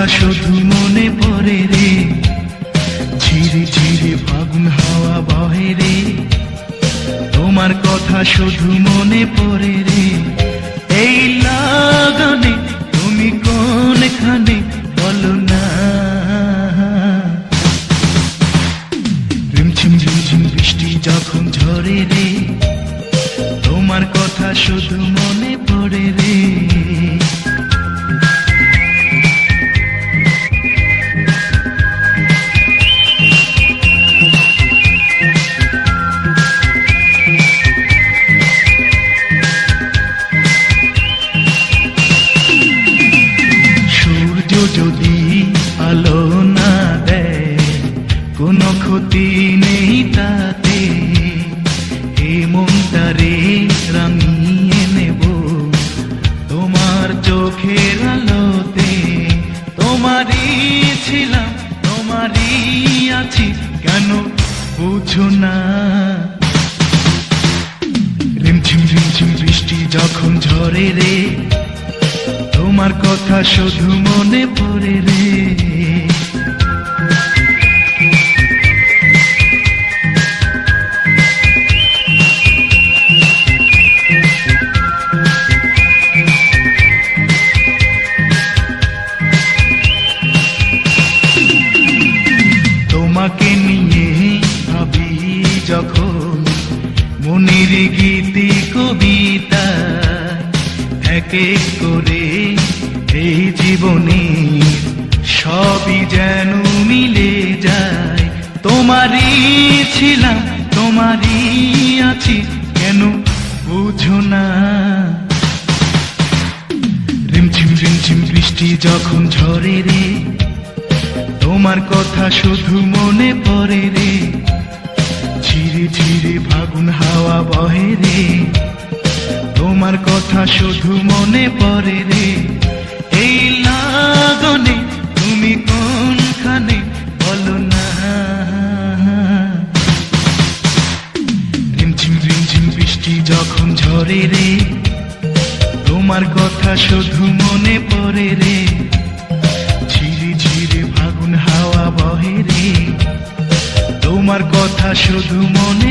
কথা শুধু মনে পড়ে রে, ঝিরে ঝিরে ফাগুন হাওয়া বহে রে, তোমার কথা শুধু মনে পড়ে রে। এই লাগনে তুমি কোনখানে বলো না, রিমঝিম রিমঝিম বৃষ্টি যখন ঝরে রে, তোমার কথা শুধু মনে পড়ে রে। সূর্য যদি আলো না দেয়, কোনো ক্ষতি নেই তাতে, এই মনটারে রাঙিয়ে নেব তোমার চোখের আলোতে। তোমারই ছিলাম, তোমারই আছি, কেন বুঝো না? রিমঝিম রিমঝিম বৃষ্টি যখন ঝরে রে, তোমার কথা শুধু মনে পড়ে রে। তোমাকে নিয়ে ভাবি যখন, মনের গীতি কবিতা এক এক করে এই জীবনে সবই যেন মিলে যায়। তোমারই ছিলাম, তোমারই আছি, কেন বুঝো না? রিমঝিম রিমঝিম বৃষ্টি যখন ঝরে রে, তোমার কথা শুধু মনে পড়ে রে, ঝিরে ঝিরে ফাগুন হাওয়া বহে রে, তোমার কথা শুধু মনে পড়ে রে। এই লাগনে তুমি কোনখানে বলো না, রিমঝিম রিমঝিম বৃষ্টি যখন ঝরে রে, তোমার কথা শুধু মনে পড়ে রে, ঝিরে ঝিরে ফাগুন হাওয়া বহে রে, তোমার কথা শুধু মনে